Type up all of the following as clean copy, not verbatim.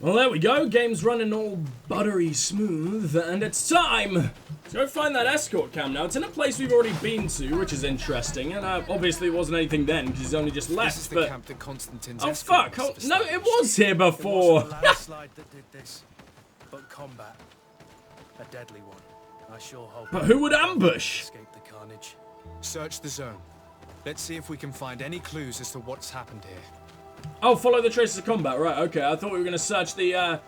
Well, there we go. Game's running all buttery smooth, and it's time to go find that escort cam now. It's in a place we've already been to, which is interesting, and obviously it wasn't anything then, because he's only just left, this is the but... camp that Constantin's Oh, fuck! Oh, no, it was here before! It wasn't the landslide that did this, but combat. A deadly one. I sure hope... But who would ambush? Escape the carnage. Search the zone. Let's see if we can find any clues as to what's happened here. Oh, follow the traces of combat. Right, okay. I thought we were going to search the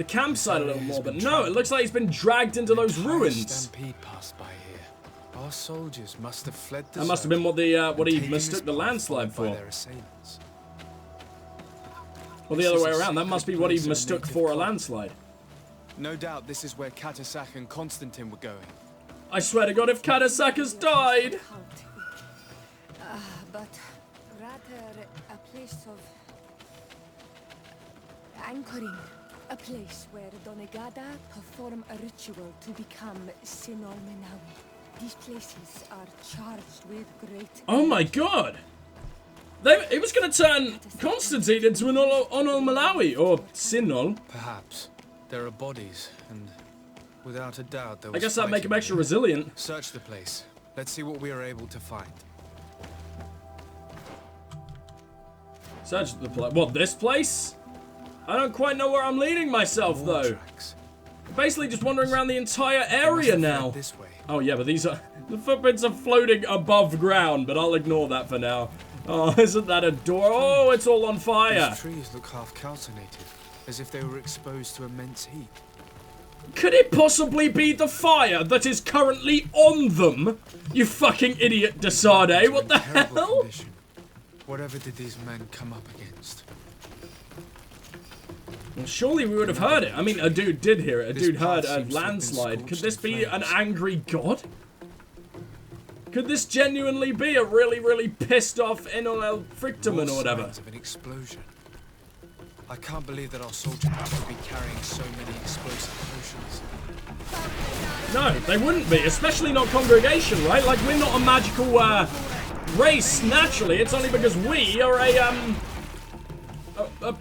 campsite a little more, but no, it looks like he's been dragged into those ruins. Stampede passed by here. Our soldiers must have fled the That must have been what he mistook the landslide for. Their assailants. Or the other way around. That must be what he mistook for a landslide. No doubt this is where Katasak and Constantin were going. I swear to God, if Katasak has died! But rather a place of anchoring. A place where Donegada perform a ritual to become Sinol Menawi. These places are charged with great... Oh my God! It was going to turn Constantin into an Onol Malawi, or Sinol. Perhaps. There are bodies, and without a doubt there was... I guess that'd make him extra resilient. Search the place. Let's see what we are able to find. Search the place. What, this place? I don't quite know where I'm leading myself, though. Tracks. Basically just wandering around the entire area now. This way. Oh yeah, but these are... The footprints are floating above ground, but I'll ignore that for now. Oh, isn't that a door? Oh, it's all on fire. These trees look half calcinated, as if they were exposed to immense heat. Could it possibly be the fire that is currently on them? You fucking idiot, Desade. What the hell? Condition. Whatever did these men come up against? Well, surely we would have heard it. I mean, a dude did hear it. A dude heard a seems to have been landslide. Could this scorched be in an flames. angry god? Could this genuinely be a really, really pissed off Enol Frictaman or whatever? Signs of an explosion. I can't believe that our soldiers would be carrying so many explosive potions. No, they wouldn't be. Especially not Congregation, right? Like, we're not a magical, race, naturally. It's only because we are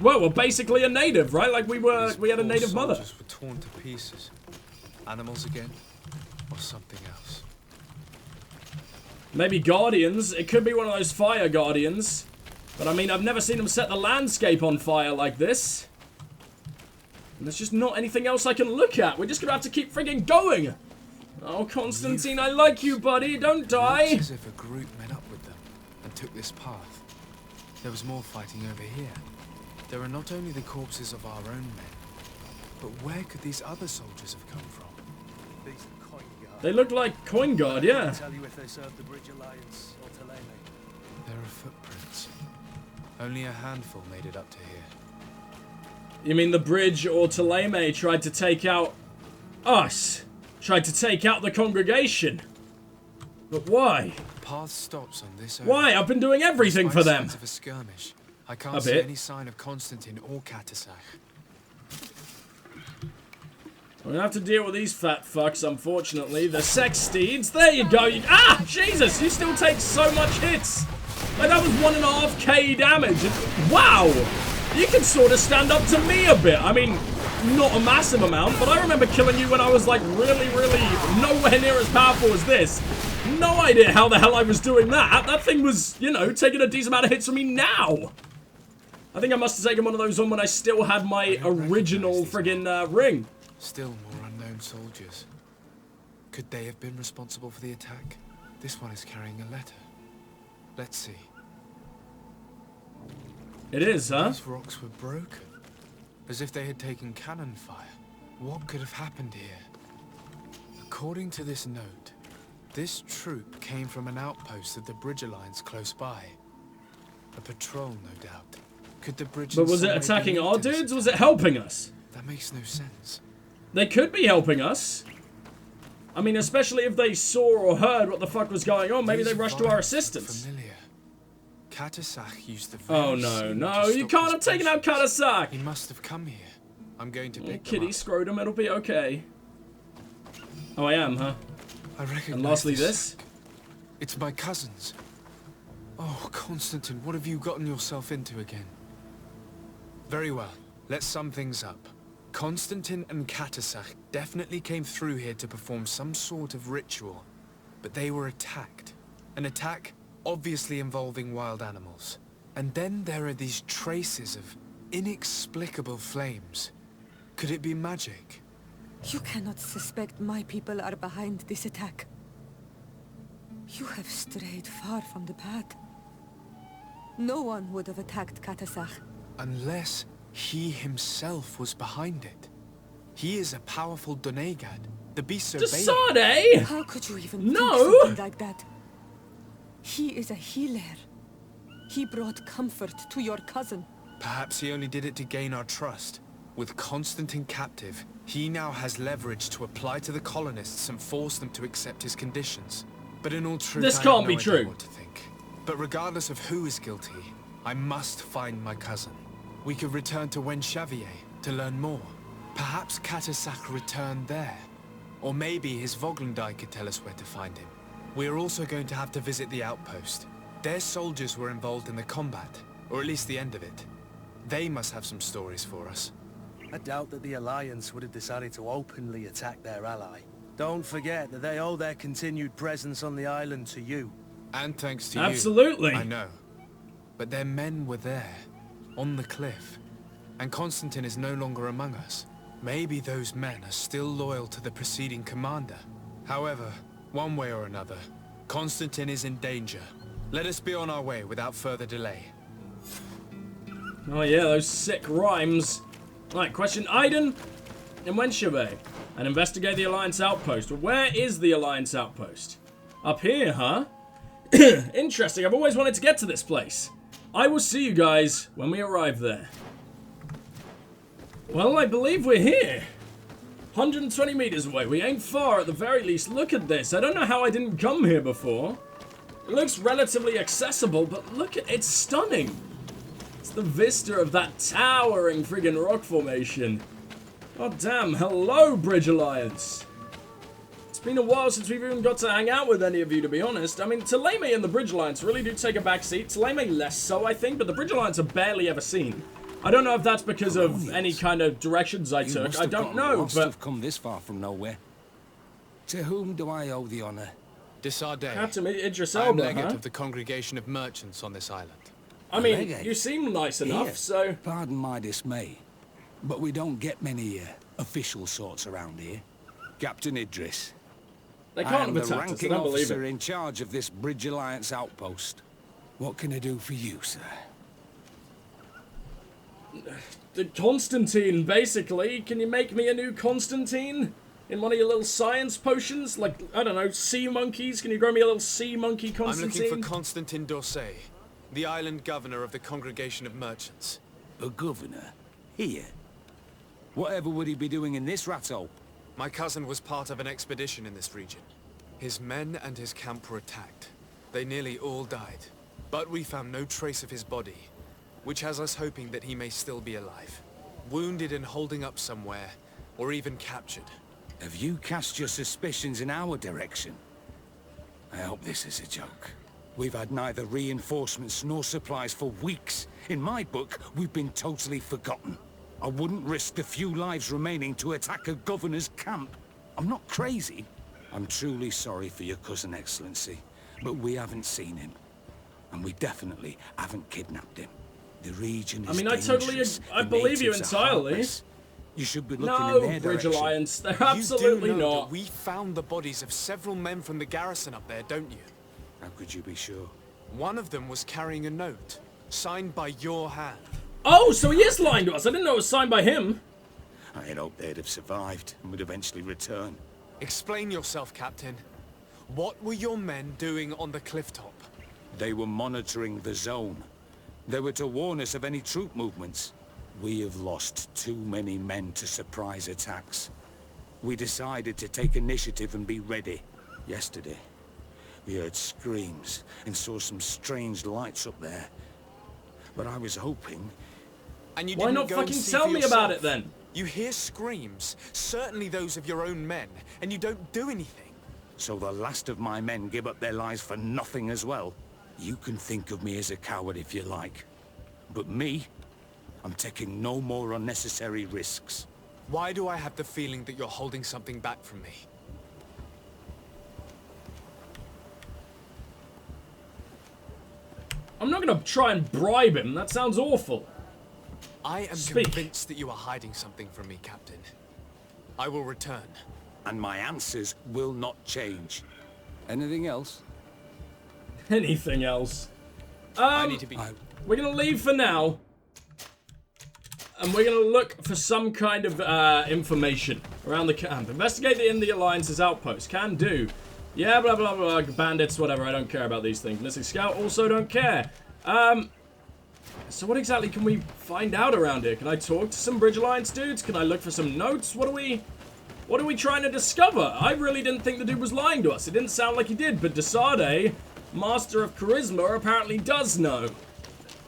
well, we're basically a native, right? Like, we had a native mother. Soldiers were torn to pieces. Animals again? Or something else? Maybe guardians. It could be one of those fire guardians. But I mean, I've never seen them set the landscape on fire like this. And there's just not anything else I can look at. We're just gonna have to keep friggin' going. Oh, Constantine, I like you, buddy. Don't die. Looks as if a group met up with them and took this path. There was more fighting over here. There are not only the corpses of our own men, but where could these other soldiers have come from? These are coin guards. They look like coin guard, yeah. I'll tell you if they serve the Bridge Alliance or Teleme. There are footprints. Only a handful made it up to here. You mean the bridge or Teleme tried to take out us? Tried to take out the congregation? But why? The path stops on this. Why? I've been doing everything for them. Signs of a skirmish. I A can't see bit. any sign of Constantin or Katasak. I'm gonna have to deal with these fat fucks, unfortunately. The sex steeds. There you go. Ah, Jesus! You still take so much hits. Like, that was 1.5k damage. Wow! You can sort of stand up to me a bit. I mean, not a massive amount, but I remember killing you when I was, like, really, really nowhere near as powerful as this. No idea how the hell I was doing that. That thing was, you know, taking a decent amount of hits from me now. I think I must have taken one of those on when I still had my original friggin' ring. Still more unknown soldiers. Could they have been responsible for the attack? This one is carrying a letter. Let's see. It is, huh? These rocks were broken. As if they had taken cannon fire. What could have happened here? According to this note, this troop came from an outpost of the Bridge Alliance close by. A patrol, no doubt. Could the bridge... But was it attacking our dudes, or was it helping us? That makes no sense. They could be helping us. I mean, especially if they saw or heard what the fuck was going on. Maybe they rushed to our assistance. Familiar. Katasak used the Oh no, no, you can't have taken out Katasak! He must have come here. I'm going to pick them Kitty up. scrotum, it'll be okay. Oh, I am, huh? I recognize And lastly this. It's my cousins. Oh, Constantin, what have you gotten yourself into again? Very well. let's sum things up. Constantin and Katasak definitely came through here to perform some sort of ritual, but they were attacked. An attack obviously involving wild animals. And then there are these traces of inexplicable flames. Could it be magic? You cannot suspect my people are behind this attack. You have strayed far from the path. No one would have attacked Katasak. Unless he himself was behind it. He is a powerful Donegad. The beasts obey him. Desade? How could you even think No! something like that? He is a healer. He brought comfort to your cousin. Perhaps he only did it to gain our trust. With Constantin captive, he now has leverage to apply to the colonists and force them to accept his conditions. But in all truth, This I can't have be no idea true. what to think. But regardless of who is guilty, I must find my cousin. We could return to Wenxavier to learn more. Perhaps Katasak returned there. Or maybe his Voglendai could tell us where to find him. We're also going to have to visit the outpost. Their soldiers were involved in the combat, or at least the end of it. They must have some stories for us. I doubt that the Alliance would have decided to openly attack their ally. Don't forget that they owe their continued presence on the island to you. And thanks to Absolutely. you. I know. But their men were there, on the cliff. And Constantin is no longer among us. Maybe those men are still loyal to the preceding commander. However, one way or another, Constantin is in danger. Let us be on our way without further delay. Oh yeah, those sick rhymes. Right, question Aiden and Wenxavier. And investigate the Alliance outpost. Well, where is the Alliance outpost? Up here, huh? Interesting, I've always wanted to get to this place. I will see you guys when we arrive there. Well, I believe we're here. 120 meters away. We ain't far at the very least. Look at this. I don't know how I didn't come here before. It looks relatively accessible, but look at it's stunning. It's the vista of that towering friggin' rock formation. Oh damn, hello Bridge Alliance. It's been a while since we've even got to hang out with any of you, to be honest. I mean, Thélème and the Bridge Alliance really do take a back seat. Thélème less so, I think, but the Bridge Alliance are barely ever seen. I don't know if that's because of any kind of directions I took. I don't know, must but have come this far from nowhere. To whom do I owe the honor? Desade. Captain Idris I am Elba, legate huh? of the Congregation of Merchants on this island. I mean, Legate. you seem nice enough, Here. so... Pardon my dismay, but we don't get many official sorts around here. Captain Idris. They I can't am have the attacked us, I ranking don't believe officer it. in charge of this Bridge Alliance outpost. What can I do for you, sir? The Constantine, basically. Can you make me a new Constantine? In one of your little science potions? Like, I don't know, sea monkeys? Can you grow me a little sea monkey I'm Constantine? looking for Constantin d'Orsay, the island governor of the Congregation of Merchants. A governor? Here? Whatever would he be doing in this rattle? My cousin was part of an expedition in this region. His men and his camp were attacked. They nearly all died. But we found no trace of his body, which has us hoping that he may still be alive. Wounded and holding up somewhere, or even captured. Have you cast your suspicions in our direction? I hope this is a joke. We've had neither reinforcements nor supplies for weeks. In my book, we've been totally forgotten. I wouldn't risk the few lives remaining to attack a governor's camp. I'm not crazy. I'm truly sorry for your cousin, Excellency, but we haven't seen him. And we definitely haven't kidnapped him. The region is I mean, I totally dangerous. I The believe you natives are entirely. heartless. You should be looking No, in their Bridge direction. Alliance. They're You absolutely do know not. that we found the bodies of several men from the garrison up there, don't you? How could you be sure? One of them was carrying a note, signed by your hand. Oh, so he is lying to us. I didn't know it was signed by him. I had hoped they'd have survived and would eventually return. Explain yourself, Captain. What were your men doing on the cliff top? They were monitoring the zone. They were to warn us of any troop movements. We have lost too many men to surprise attacks. We decided to take initiative and be ready. Yesterday, we heard screams and saw some strange lights up there. But I was hoping... And you Why didn't not go and fucking see tell for me about yourself. it then? You hear screams, certainly those of your own men, and you don't do anything. So the last of my men give up their lives for nothing as well. You can think of me as a coward if you like. But me, I'm taking no more unnecessary risks. Why do I have the feeling that you're holding something back from me? I'm not gonna try and bribe him. That sounds awful. I am Speak. convinced that you are hiding something from me, Captain. I will return. And my answers will not change. Anything else? Anything else? I need to be... We're gonna leave for now. And we're gonna look for some kind of information around the camp. Investigate the Alliance's outpost. Can do. Yeah, blah, blah, blah. Bandits, whatever. I don't care about these things. Missing Scout, also don't care. So what exactly can we find out around here? Can I talk to some Bridge Alliance dudes? Can I look for some notes? What are we trying to discover? I really didn't think the dude was lying to us. It didn't sound like he did, but Desade, Master of Charisma, apparently does know.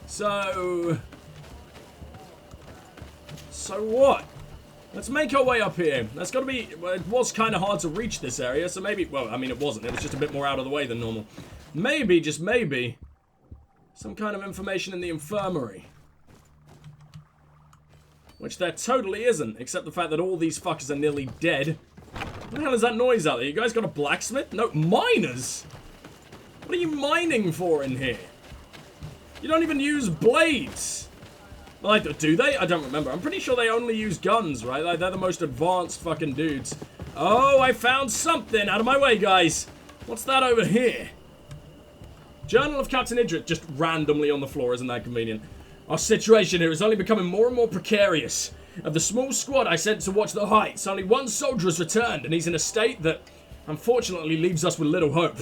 So what? Let's make our way up here. That's got to be... Well, it was kind of hard to reach this area, so maybe... Well, I mean, it wasn't. It was just a bit more out of the way than normal. Maybe, just maybe, some kind of information in the infirmary. Which there totally isn't, except the fact that all these fuckers are nearly dead. What the hell is that noise out there? You guys got a blacksmith? No, miners! What are you mining for in here? You don't even use blades! Like, do they? I don't remember. I'm pretty sure they only use guns, right? Like, they're the most advanced fucking dudes. Oh, I found something! Out of my way, guys! What's that over here? Journal of Captain Idris, just randomly on the floor, isn't that convenient? Our situation here is only becoming more and more precarious. Of the small squad I sent to watch the heights, only one soldier has returned, and he's in a state that, unfortunately, leaves us with little hope.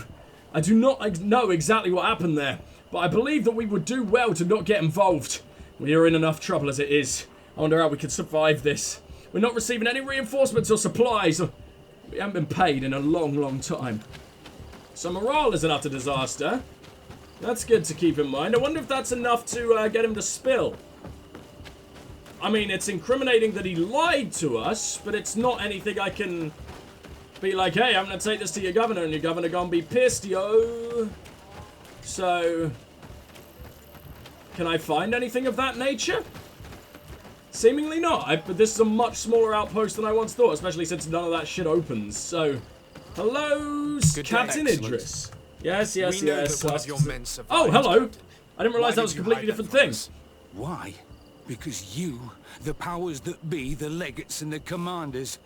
I do not know exactly what happened there, but I believe that we would do well to not get involved. We are in enough trouble as it is. I wonder how we could survive this. We're not receiving any reinforcements or supplies. We haven't been paid in a long, long time. So morale is an utter disaster. That's good to keep in mind. I wonder if that's enough to get him to spill. I mean, it's incriminating that he lied to us, but it's not anything I can be like, hey, I'm going to take this to your governor, and your governor gonna be pissed, yo. So, can I find anything of that nature? Seemingly not, but this is a much smaller outpost than I once thought, especially since none of that shit opens. So, hello, Captain Idris. Yes. We know that one of your men survived, oh, hello. Captain. I didn't realize that was a completely different thing. Why? Because you, the powers that be, the legates and the commanders,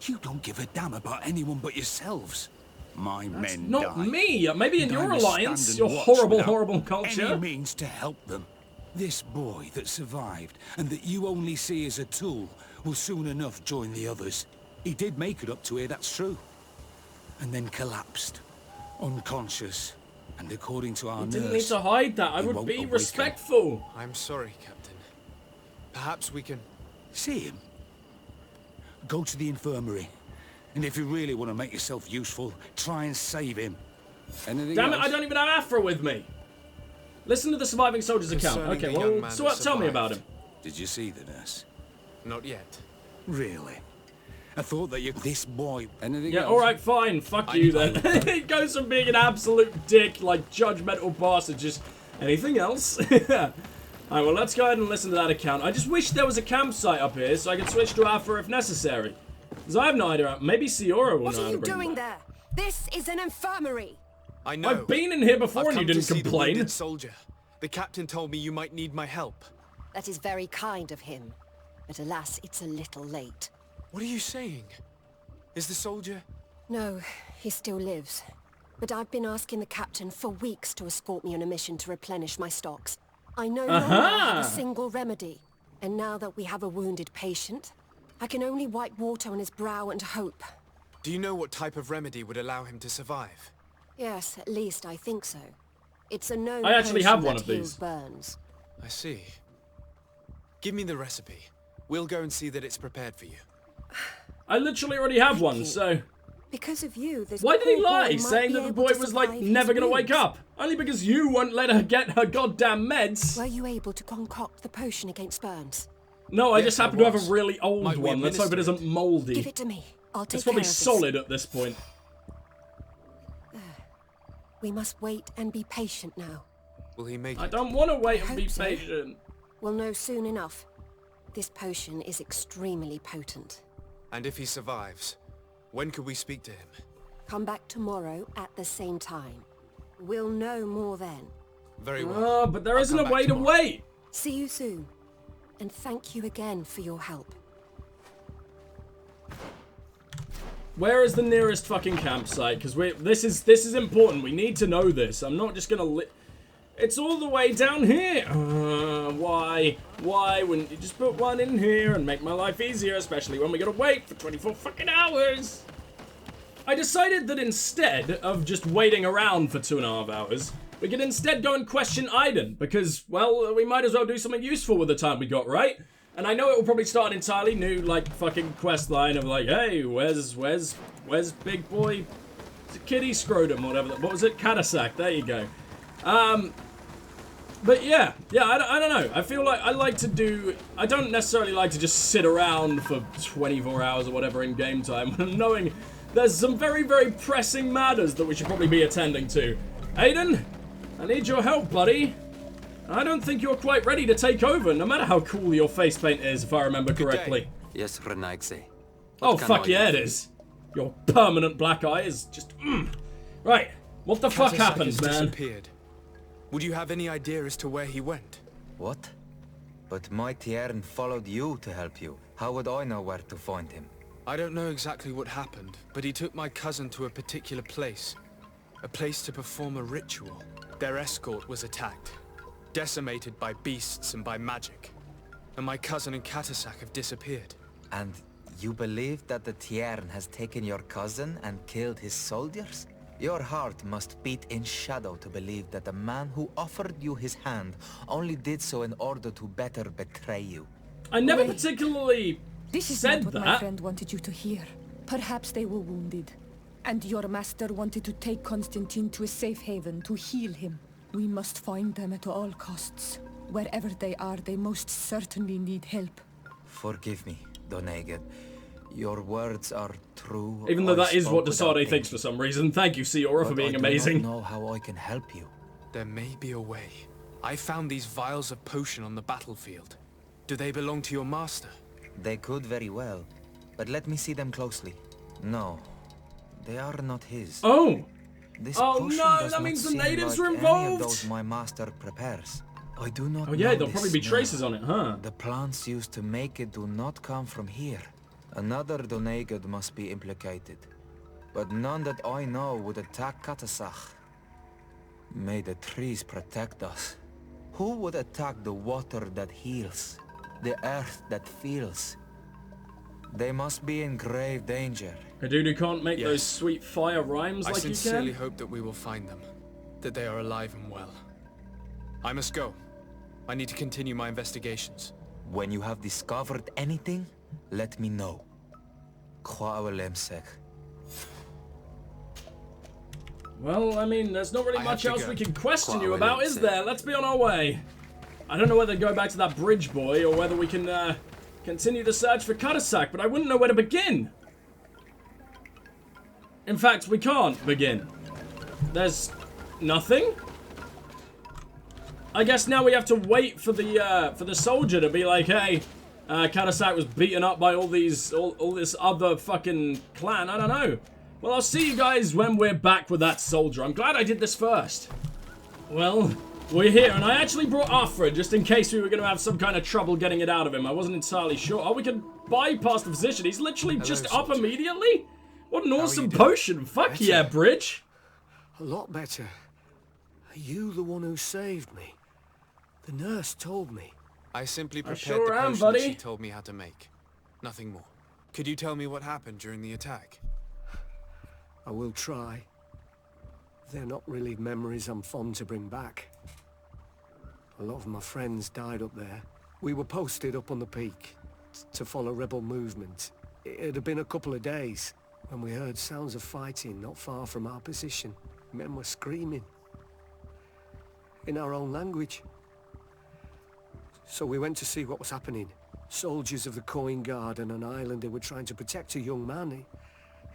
you don't give a damn about anyone but yourselves. My That's men not die. me. Maybe in And I your must alliance, stand your and watch horrible, without horrible culture. Any means to help them. This boy that survived and that you only see as a tool will soon enough join the others. He did make it up to here, that's true. And then collapsed, unconscious. And according to our You nurse, didn't need to hide that. I he would won't be awaken. respectful. I'm sorry, Captain. Perhaps we can... See him? Go to the infirmary. And if you really want to make yourself useful, try and save him. Anything Damn it, else? I don't even have Afra with me. Listen to the surviving soldier's account. Concerning Okay, the young well, man so that tell me survived. about him. Did you see the nurse? Not yet. Really? I thought that you... This boy... Anything Yeah, else? alright, fine. Fuck you then. It goes from being an absolute dick, like judgmental bastard, just anything else? Alright, well, let's go ahead and listen to that account. I just wish there was a campsite up here so I could switch to Afra if necessary. Because I have no idea. Maybe Siora will What know are how you to bring doing him back. there? This is an infirmary. I know. I've been in here before I've and you come to didn't see the complain. wounded soldier. The captain told me you might need my help. That is very kind of him. But alas, it's a little late. What are you saying? Is the soldier... No, he still lives. But I've been asking the captain for weeks to escort me on a mission to replenish my stocks. I no longer have a single remedy. And now that we have a wounded patient, I can only wipe water on his brow and hope. Do you know what type of remedy would allow him to survive? Yes, at least I think so. It's a known I actually potion have one that of heals these. burns. I see. Give me the recipe. We'll go and see that it's prepared for you. I literally already have one, so... Because of you, this Why did he poor boy lie, might saying be that the able boy to was, like, survive his never gonna wake wounds. up? Only because you won't let her get her goddamn meds. Were you able to concoct the potion against burns? No, I Yes, just I happen to have was. a really old Might we one. Let's hope it administer isn't mouldy. Give it to me. I'll take It's care probably of this. solid at this point. We must wait and be patient now. Will he make I it? don't want to wait and hope be so. patient. We'll know soon enough. This potion is extremely potent. And if he survives, when could we speak to him? Come back tomorrow at the same time. We'll know more then. Very well. Oh, but there isn't a way to tomorrow. wait. See you soon. And thank you again for your help. Where is the nearest fucking campsite? Because this is important. We need to know this. I'm not just gonna It's all the way down here. Why? Why wouldn't you just put one in here and make my life easier, especially when we gotta wait for 24 fucking hours? I decided that instead of just waiting around for 2.5 hours, we could instead go and question Aiden, because, well, we might as well do something useful with the time we got, right? And I know it will probably start an entirely new, like, fucking quest line of, like, hey, where's big boy kitty scrotum, whatever, what was it? Catasac, there you go. But yeah, I don't know. I feel like I don't necessarily like to just sit around for 24 hours or whatever in game time, knowing there's some very, very pressing matters that we should probably be attending to. Aiden, I need your help, buddy. I don't think you're quite ready to take over, no matter how cool your face paint is, if I remember correctly. Yes, Renaigse. Oh, fuck yeah, it is. Your permanent black eye is just, Right, what the fuck happened, man? Disappeared. Would you have any idea as to where he went? What? But my Tiern followed you to help you. How would I know where to find him? I don't know exactly what happened, but he took my cousin to a particular place. A place to perform a ritual. Their escort was attacked. Decimated by beasts and by magic. And my cousin and Catasac have disappeared. And you believe that the Tiern has taken your cousin and killed his soldiers? Your heart must beat in shadow to believe that the man who offered you his hand only did so in order to better betray you. I never particularly This is said not what that. my friend wanted you to hear. Perhaps they were wounded. And your master wanted to take Constantin to a safe haven to heal him. We must find them at all costs. Wherever they are, they most certainly need help. Forgive me, Doneged. Your words are true. Even though that is what without Desade thinks for some reason. Thank you, Siora, for being amazing. I do not know how I can help you. There may be a way. I found these vials of potion on the battlefield. Do they belong to your master? They could very well, but let me see them closely. No, they are not his. Oh! This Oh potion no, does that not means the seem natives like are any of involved! those my master prepares. I do not Oh yeah, know there'll this probably be now. traces on it, huh? The plants used to make it do not come from here. Another Doneged must be implicated. But none that I know would attack Catasac. May the trees protect us. Who would attack the water that heals? The earth that feels? They must be in grave danger. A dude who can't make Yes. those sweet fire rhymes I like you sincerely can? hope that we will find them. That they are alive and well. I must go. I need to continue my investigations. When you have discovered anything, let me know. Well, I mean, there's not really I much have to else go. we can question you Quite about, well is said. there? Let's be on our way. I don't know whether to go back to that bridge boy or whether we can continue the search for Catasac, but I wouldn't know where to begin. In fact, we can't begin. There's nothing? I guess now we have to wait for the soldier to be like, hey, Catasac was beaten up by all this other fucking clan. I don't know. Well, I'll see you guys when we're back with that soldier. I'm glad I did this first. Well, we're here, and I actually brought Afra just in case we were going to have some kind of trouble getting it out of him. I wasn't entirely sure. Oh, we can bypass the physician. He's literally just up soldier. immediately? What an awesome doing? potion. Fuck Better. yeah, Bridge. A lot better. Are you the one who saved me? The nurse told me. I simply I prepared sure the am, potion buddy. that she told me how to make. Nothing more. Could you tell me what happened during the attack? I will try. They're not really memories I'm fond to bring back. A lot of my friends died up there. We were posted up on the peak to follow rebel movement. It had been a couple of days when we heard sounds of fighting not far from our position. Men were screaming in our own language. So we went to see what was happening. Soldiers of the Coin Guard and an islander were trying to protect a young man.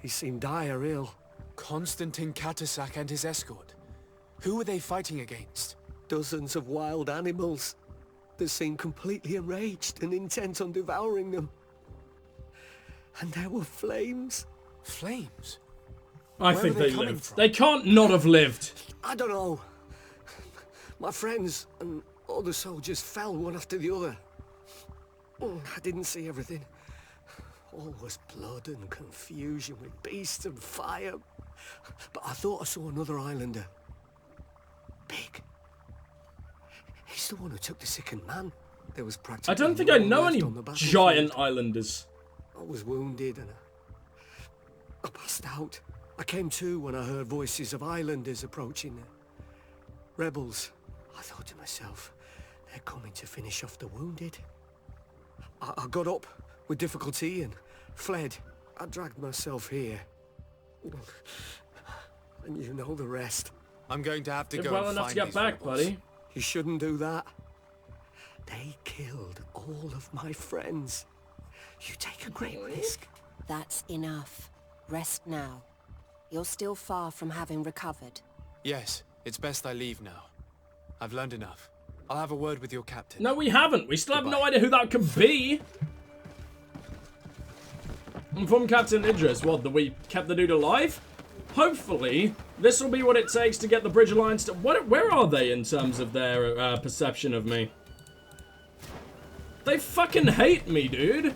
He seemed dire ill. Constantin Catasac and his escort. Who were they fighting against? Dozens of wild animals. They seemed completely enraged and intent on devouring them. And there were flames. Flames? I Where think were they they coming lived. from? They can't not have lived. I don't know. My friends and other soldiers fell one after the other. I didn't see everything. All was blood and confusion with beasts and fire. But I thought I saw another islander. Big. He's the one who took the sickened man. There was practically I don't think no I one know left any on the battlefield. giant islanders. I was wounded and I passed out. I came to when I heard voices of islanders approaching. Rebels. I thought to myself, they're coming to finish off the wounded. I got up with difficulty and fled. I dragged myself here. And you know the rest. I'm going to have to Did go well and enough to find get these back, rebels. buddy. You shouldn't do that. They killed all of my friends. You take a great risk. That's enough. Rest now. You're still far from having recovered. Yes, it's best I leave now. I've learned enough. I'll have a word with your captain. No, we haven't. We still have no Goodbye. idea who that could be. From Captain Idris, what, that we kept the dude alive? Hopefully, this will be what it takes to get the Bridge Alliance to... Where are they in terms of their perception of me? They fucking hate me, dude.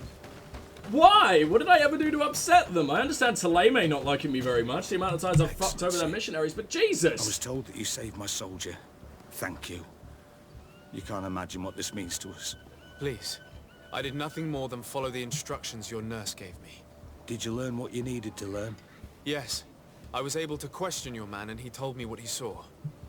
Why? What did I ever do to upset them? I understand Saleme not liking me very much, the amount of times I've fucked over their missionaries, but Jesus! I was told that you saved my soldier. Thank you. You can't imagine what this means to us. Please. I did nothing more than follow the instructions your nurse gave me. Did you learn what you needed to learn? Yes. I was able to question your man and he told me what he saw.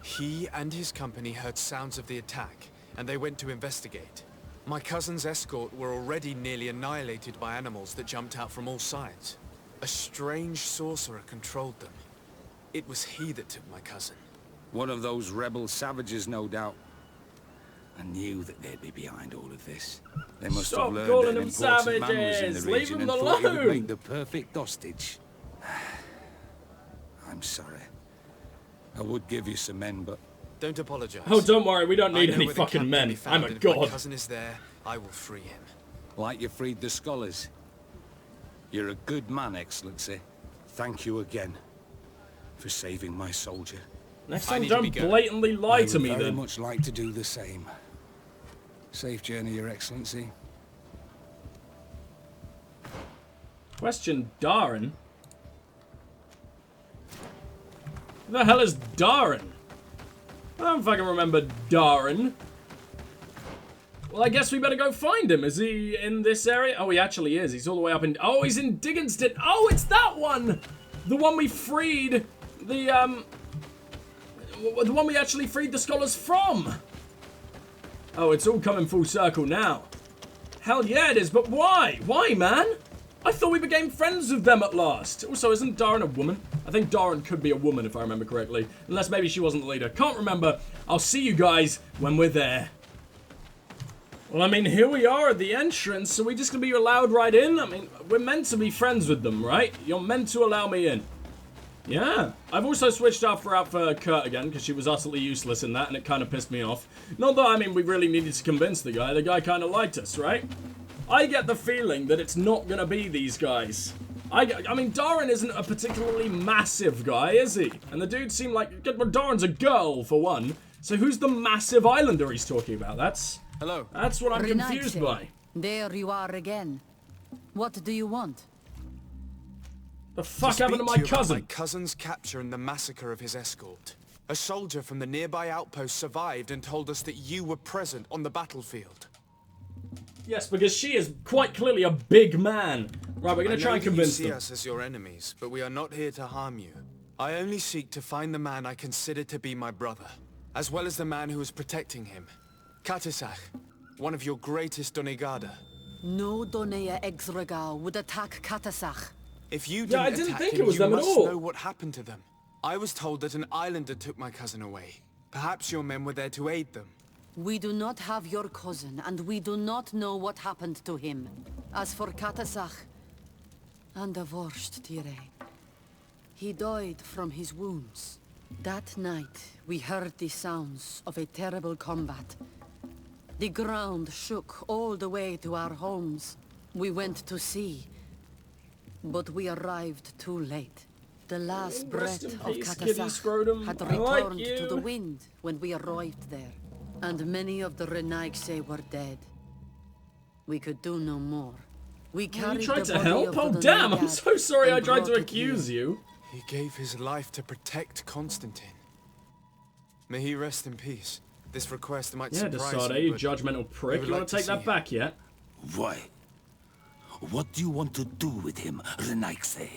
He and his company heard sounds of the attack, and they went to investigate. My cousin's escort were already nearly annihilated by animals that jumped out from all sides. A strange sorcerer controlled them. It was he that took my cousin. One of those rebel savages, no doubt. I knew that they'd be behind all of this. They must Stop have learned calling that an them important man was in the savages. Leave region them and thought he would alone. make the perfect hostage. I'm sorry. I would give you some men, but Don't apologize. Oh, don't worry, we don't I need know any where the fucking captain men. be found, I'm a and if my god. cousin is there, I will free him. like you freed the scholars. You're a good man, Excellency. Thank you again for saving my soldier. Next I time, need to be don't going. blatantly lie I to would me very then. much like to do the same. Safe journey, Your Excellency. Question Darren? Who the hell is Darren? I don't fucking remember Darren. Well, I guess we better go find him. Is he in this area? Oh, he actually is. He's all the way up in... Oh, he's in Digginston. Oh, it's that one! The one we freed the one we actually freed the scholars from. Oh, it's all coming full circle now. Hell yeah, it is. But why? Why, man? I thought we became friends with them at last. Also, isn't Darren a woman? I think Darren could be a woman, if I remember correctly. Unless maybe she wasn't the leader. Can't remember. I'll see you guys when we're there. Well, I mean, here we are at the entrance. So we just gonna be allowed right in? I mean, we're meant to be friends with them, right? You're meant to allow me in. Yeah. I've also switched out for Kurt again, because she was utterly useless in that, and it kind of pissed me off. Not that, I mean, we really needed to convince the guy. The guy kind of liked us, right? I get the feeling that it's not going to be these guys. I mean, Darren isn't a particularly massive guy, is he? And the dude seemed like... Well, Darren's a girl, for one. So who's the massive islander he's talking about? That's what I'm confused by. There you are again. What do you want? The fuck To happened to speak my you about cousin? My cousin's capture and the massacre of his escort. A soldier from the nearby outpost survived and told us that you were present on the battlefield. Yes, because she is quite clearly a big man. Right, we're going to try and convince you see them. us as your enemies, but we are not here to harm you. I only seek to find the man I consider to be my brother, as well as the man who is protecting him. Katisach, one of your greatest Donegada. No Donea Exregal would attack Katasach. If you Yeah, I didn't didn't attack think him, it was you them at must all. know what happened to them. I was told that an islander took my cousin away. Perhaps your men were there to aid them. We do not have your cousin, and we do not know what happened to him. As for Katasach, and the worst, Tire, he died from his wounds. That night, we heard the sounds of a terrible combat. The ground shook all the way to our homes. We went to sea, but we arrived too late. The last breath of Catasach had returned to the wind when we arrived there, and many of the Renaigse were dead. We could do no more. We carried you tried the to body help? of Oh the damn, I'm Nagad so sorry I and tried to brought it accuse here. you. He gave his life to protect Constantin. May he rest in peace. This request might surprise Desade, you, you but judgmental prick. You want to take that back yet? Why? What do you want to do with him, Renaigse?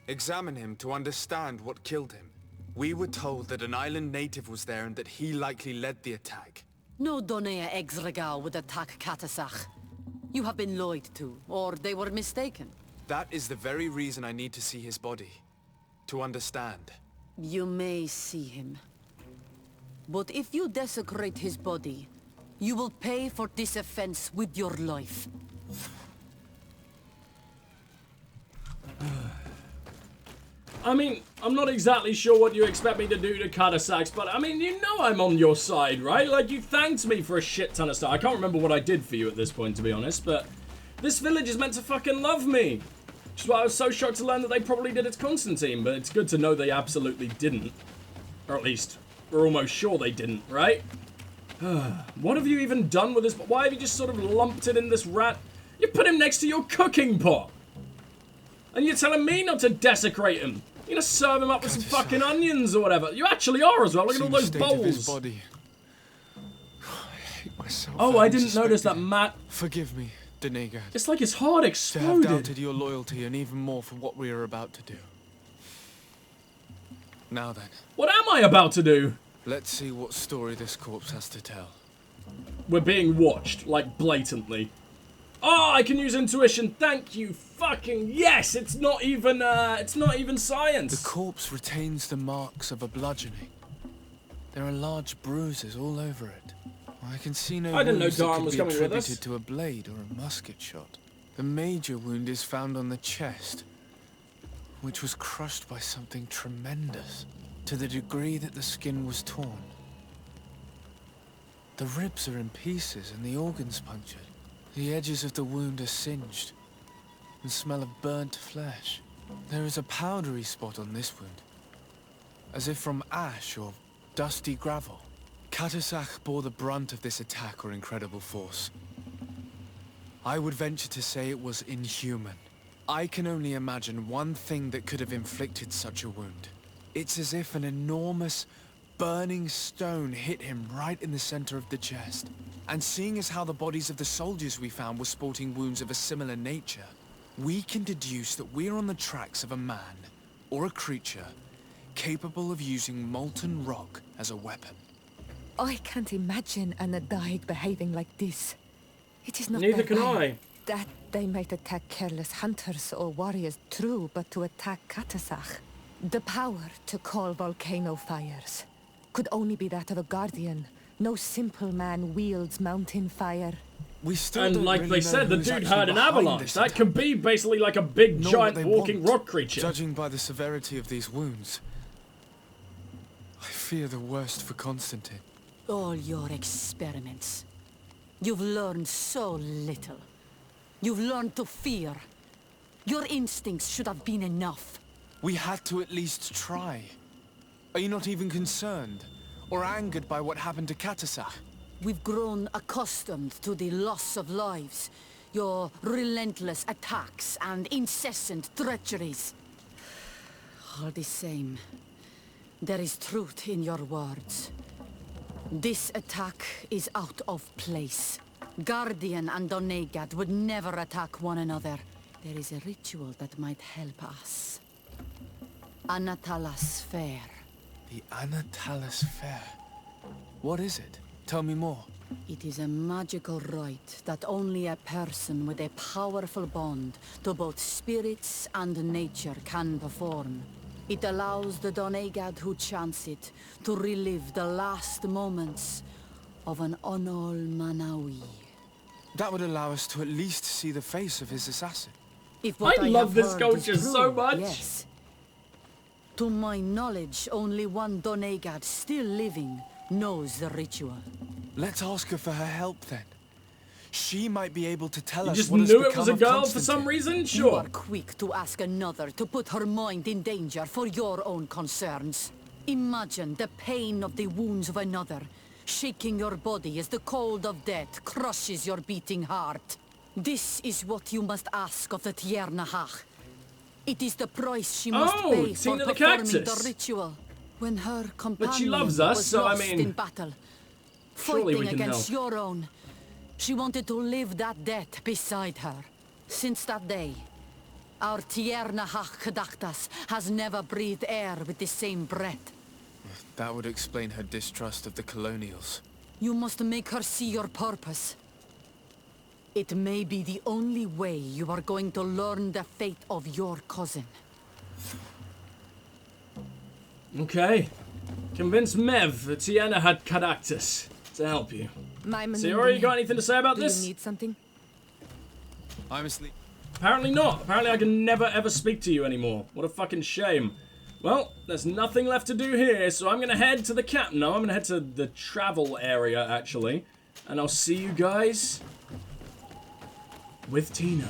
examine him to understand what killed him. We were told that an island native was there and that he likely led the attack. No Donea Exregal would attack Catasach. You have been lied to, or they were mistaken. That is the very reason I need to see his body. To understand. You may see him. But if you desecrate his body, you will pay for this offense with your life. I mean, I'm not exactly sure what you expect me to do to Catasach, but I mean, you know I'm on your side, right? Like, you thanked me for a shit ton of stuff. I can't remember what I did for you at this point, to be honest, but this village is meant to fucking love me. Which is why I was so shocked to learn that they probably did it to Constantin, but it's good to know they absolutely didn't. Or at least, we're almost sure they didn't, right? What have you even done with this? Why have you just sort of lumped it in this rat? You put him next to your cooking pot. And you're telling me not to desecrate him. You're gonna serve him up with some fucking onions or whatever. You actually are as well. Look at all those bowls. Body. I hate myself. Oh, I didn't notice that Matt. Forgive me, Denegad. It's like his heart To exploded. have doubted your loyalty and even more for what we are about to do. Now then. What am I about to do? Let's see what story this corpse has to tell. We're being watched, like, blatantly. Oh, I can use intuition. Thank you. Fucking yes. It's not even science. The corpse retains the marks of a bludgeoning. There are large bruises all over it. I can see no I didn't know wounds that Darren could was be coming with us. attributed to a blade or a musket shot. The major wound is found on the chest, which was crushed by something tremendous, to the degree that the skin was torn. The ribs are in pieces and the organs punctured. The edges of the wound are singed and smell of burnt flesh. There is a powdery spot on this wound, as if from ash or dusty gravel. Catasach bore the brunt of this attack or incredible force. I would venture to say it was inhuman. I can only imagine one thing that could have inflicted such a wound. It's as if an enormous, burning stone hit him right in the center of the chest. And seeing as how the bodies of the soldiers we found were sporting wounds of a similar nature, we can deduce that we're on the tracks of a man, or a creature, capable of using molten rock as a weapon. I can't imagine an Adaig behaving like this. It is not Neither their can way. I. That they might attack careless hunters or warriors, true, but to attack Catasach, the power to call volcano fires could only be that of a guardian. No simple man wields mountain fire. We still And don't like really they know said, the who's dude actually had an behind avalanche. this That attack, could be basically like a big, nor giant what they walking want. rock creature. Judging by the severity of these wounds, I fear the worst for Constantin. All your experiments. You've learned so little. You've learned to fear. Your instincts should have been enough. We had to at least try. Are you not even concerned or angered by what happened to Catasach? We've grown accustomed to the loss of lives, your relentless attacks and incessant treacheries. All the same, there is truth in your words. This attack is out of place. Guardian and Donegad would never attack one another. There is a ritual that might help us. Anatalas Fair. The Anatalas Fair. What is it? Tell me more. It is a magical rite that only a person with a powerful bond to both spirits and nature can perform. It allows the Donegad who chants it to relive the last moments of an Onol Manawi. That would allow us to at least see the face of his assassin. If what I I love have this heard culture is so true, much. Yes. To my knowledge, only one Donegad still living knows the ritual. Let's ask her for her help then. She might be able to tell You us just what has knew it become was a of girl for some Constantin. reason? You Sure. are quick to ask another to put her mind in danger for your own concerns. Imagine the pain of the wounds of another, shaking your body as the cold of death crushes your beating heart. This is what you must ask of the TheEdgestrikeHD. It is the price she must pay for Tina the performing Cactus. the ritual. When her companion But she loves us, was so I lost mean, in battle, surely we fighting can against help. your own, she wanted to live that death beside her. Since that day, our TheEdgestrikeHD has never breathed air with the same breath. That would explain her distrust of the colonials. You must make her see your purpose. It may be the only way you are going to learn the fate of your cousin. Okay. Convince Mev that Tiana had Caractus to help you. Siora, you got anything to say about this? Do you need something? I'm asleep. Apparently not. Apparently I can never ever speak to you anymore. What a fucking shame. Well, there's nothing left to do here, so I'm gonna head to the camp. No, I'm gonna head to the travel area, actually. And I'll see you guys with Tina.